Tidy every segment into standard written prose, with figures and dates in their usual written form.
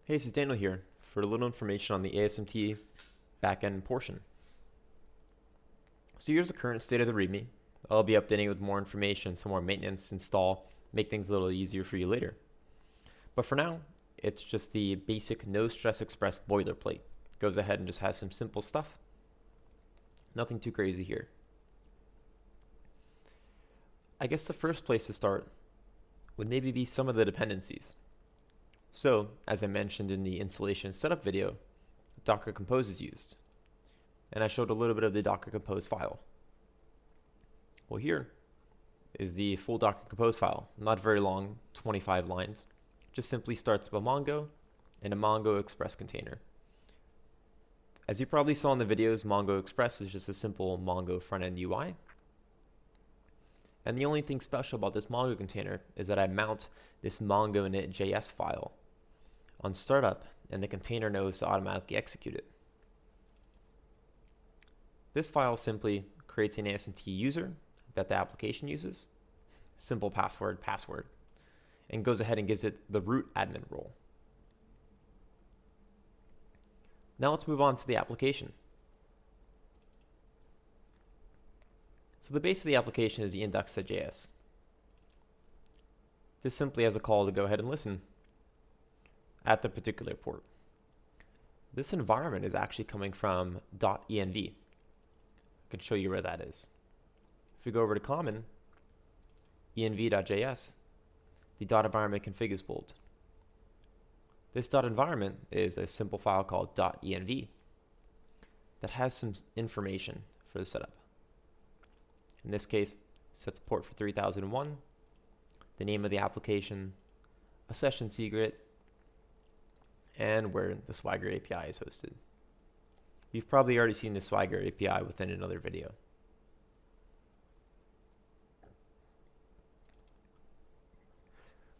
Hey, this is Daniel here for a little information on the ASMT backend portion. So here's the current state of the README. I'll be updating with more information, some more maintenance, install, make things a little easier for you later. But for now, it's just the basic no stress express boilerplate. Goes ahead and just has some simple stuff. Nothing too crazy here. I guess the first place to start would maybe be some of the dependencies. So, as I mentioned in the installation setup video, Docker Compose is used. And I showed a little bit of the Docker Compose file. Well, here is the full Docker Compose file. Not very long, 25 lines. Just simply starts with a Mongo and a Mongo Express container. As you probably saw in the videos, Mongo Express is just a simple Mongo front-end UI. And the only thing special about this Mongo container is that I mount this Mongo init.js file on startup, and the container knows to automatically execute it. This file simply creates an ASMT user that the application uses, simple password, and goes ahead and gives it the root admin role. Now let's move on to the application. So the base of the application is the index.js. This simply has a call to go ahead and listen at the particular port. This environment is actually coming from .env. I can show you where that is. If we go over to common, env.js, the .environment config is pulled. This .environment is a simple file called .env that has some information for the setup. In this case, sets port for 3001, the name of the application, a session secret, and where the Swagger API is hosted. You've probably already seen the Swagger API within another video.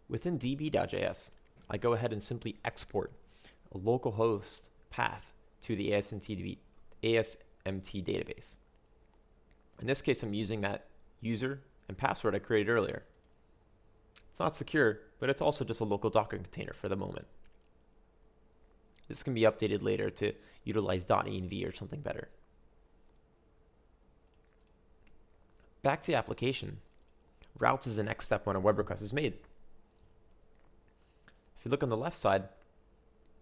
Within db.js, I go ahead and simply export a localhost path to the ASMT database. In this case, I'm using that user and password I created earlier. It's not secure, but it's also just a local Docker container for the moment. This can be updated later to utilize .env or something better. Back to the application. Routes is the next step when a web request is made. If you look on the left side,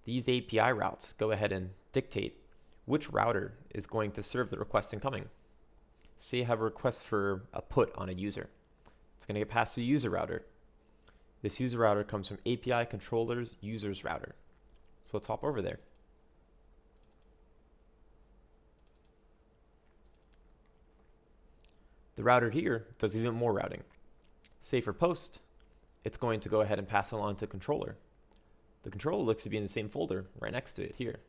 these API routes go ahead and dictate which router is going to serve the request incoming. Say you have a request for a put on a user. It's going to get passed to a user router. This user router comes from API controllers users router. So let's hop over there. The router here does even more routing. Say for post, it's going to go ahead and pass along to the controller. The controller looks to be in the same folder right next to it here.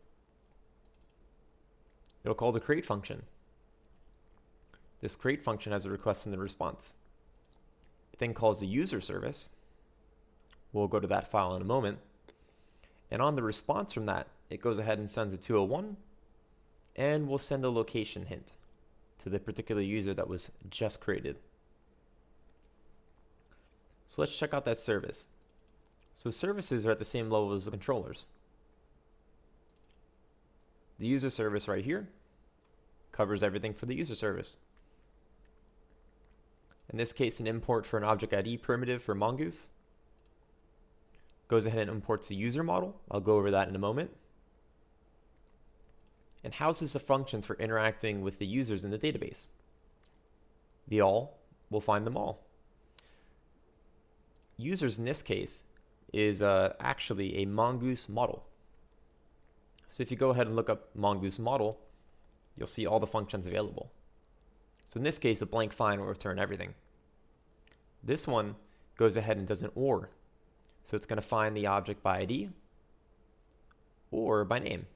It'll call the create function. This create function has a request and the response. It then calls the user service. We'll go to that file in a moment. And on the response from that, it goes ahead and sends a 201, and we'll send a location hint to the particular user that was just created. So let's check out that service. So services are at the same level as the controllers. The user service right here covers everything for the user service. In this case, an import for an object ID primitive for Mongoose. Goes ahead and imports the user model. I'll go over that in a moment. And houses the functions for interacting with the users in the database. The all will find them all. Users in this case is actually a Mongoose model. So if you go ahead and look up Mongoose model, you'll see all the functions available. So in this case, a blank find will return everything. This one goes ahead and does an OR. So it's going to find the object by ID or by name.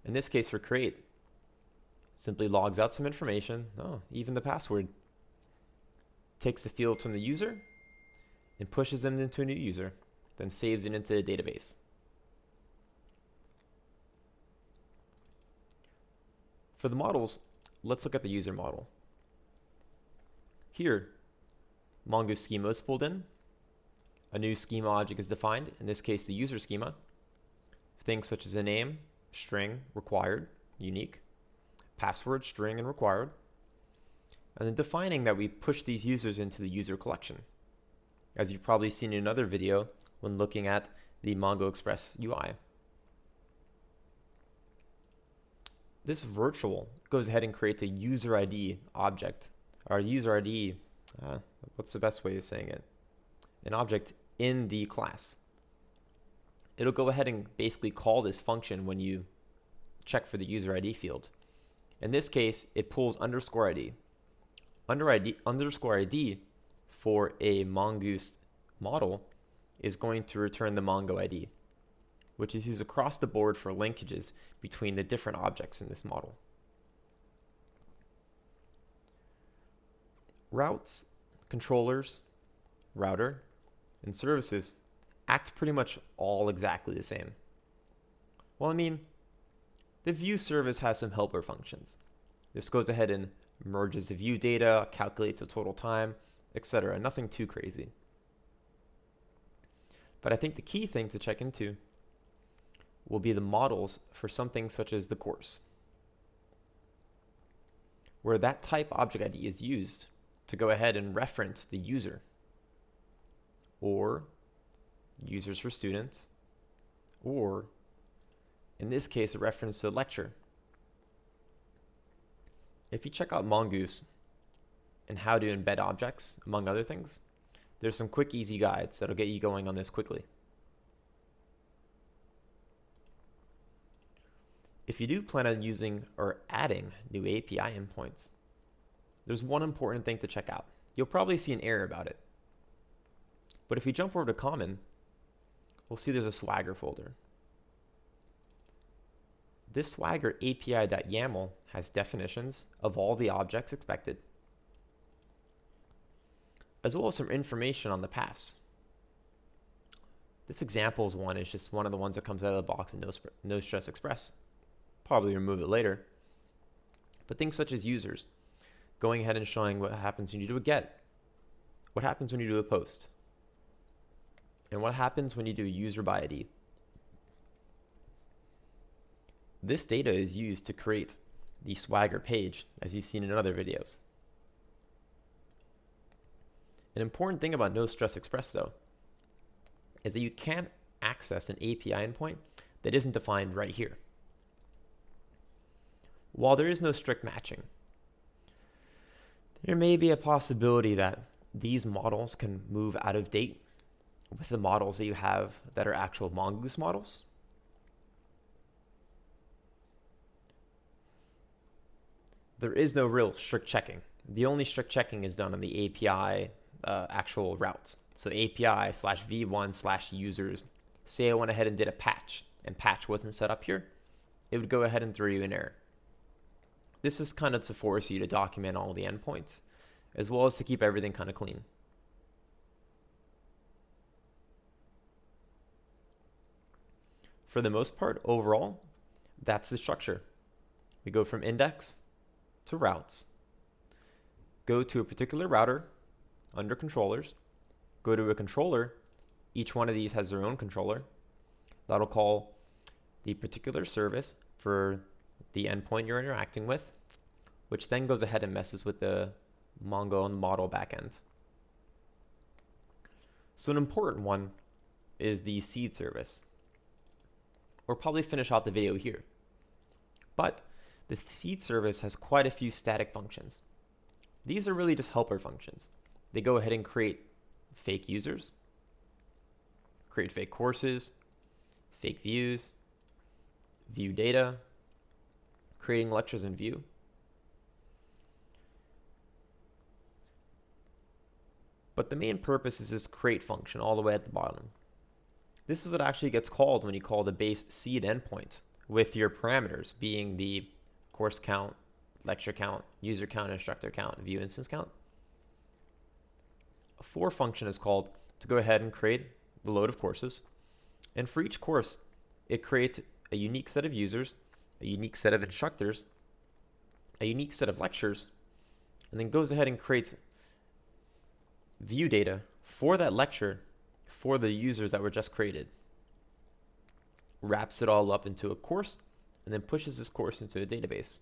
In this case for create, simply logs out some information, even the password. Takes the fields from the user and pushes them into a new user, then saves it into the database. For the models, let's look at the user model. Here, Mongoose schema is pulled in, A new schema object is defined, in this case the user schema. Things such as a name, string, required, unique, password, string, and required. And then defining that we push these users into the user collection, as you've probably seen in another video when looking at the Mongo Express UI. This virtual goes ahead and creates a user ID object, or user ID, what's the best way of saying it? An object in the class. It'll go ahead and basically call this function when you check for the user ID field. In this case, it pulls underscore ID. Underscore ID for a Mongoose model is going to return the Mongo ID, which is used across the board for linkages between the different objects in this model. Routes, controllers, router, and services act pretty much all exactly the same. Well, I mean, the view service has some helper functions. This goes ahead and merges the view data, calculates the total time, etc. Nothing too crazy. But I think the key thing to check into will be the models for something such as the course, where that type object ID is used to go ahead and reference the user, or users for students, or in this case, a reference to a lecture. If you check out Mongoose and how to embed objects, among other things, there's some quick, easy guides that'll get you going on this quickly. If you do plan on using or adding new API endpoints, there's one important thing to check out. You'll probably see an error about it. But if we jump over to common, we'll see there's a Swagger folder. This Swagger API.yaml has definitions of all the objects expected, as well as some information on the paths. This examples one is just one of the ones that comes out of the box in No Stress Express. Probably remove it later. But things such as users, going ahead and showing what happens when you do a get, what happens when you do a post, and what happens when you do a user by ID. This data is used to create the Swagger page, as you've seen in other videos. An important thing about No Stress Express, though, is that you can't access an API endpoint that isn't defined right here. While there is no strict matching, there may be a possibility that these models can move out of date with the models that you have that are actual Mongoose models. There is no real strict checking. The only strict checking is done on the API actual routes. So API/v1/users, say I went ahead and did a patch and patch wasn't set up here, it would go ahead and throw you an error. This is kind of to force you to document all the endpoints, as well as to keep everything kind of clean. For the most part, overall, that's the structure. We go from index to routes, go to a particular router under controllers, go to a controller. Each one of these has their own controller. That'll call the particular service for the endpoint you're interacting with, which then goes ahead and messes with the Mongo model backend. So an important one is the seed service. We'll probably finish off the video here. But the seed service has quite a few static functions. These are really just helper functions. They go ahead and create fake users, create fake courses, fake views, view data, creating lectures in Vue. But the main purpose is this create function all the way at the bottom. This is what actually gets called when you call the base seed endpoint, with your parameters being the course count, lecture count, user count, instructor count, view instance count. A for function is called to go ahead and create the load of courses. And for each course, it creates a unique set of users, a unique set of instructors, a unique set of lectures, and then goes ahead and creates view data for that lecture for the users that were just created, wraps it all up into a course, and then pushes this course into a database.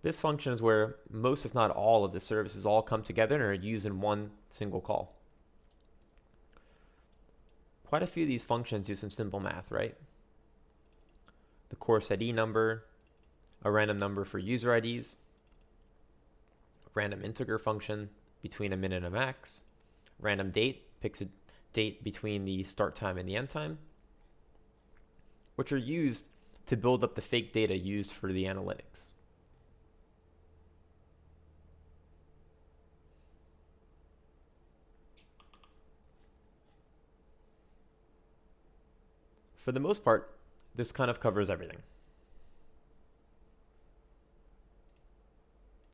This function is where most, if not all, of the services all come together and are used in one single call. Quite a few of these functions use some simple math, right? The course ID number, a random number for user IDs, random integer function between a min and a max, random date, picks a date between the start time and the end time, which are used to build up the fake data used for the analytics. For the most part, this kind of covers everything.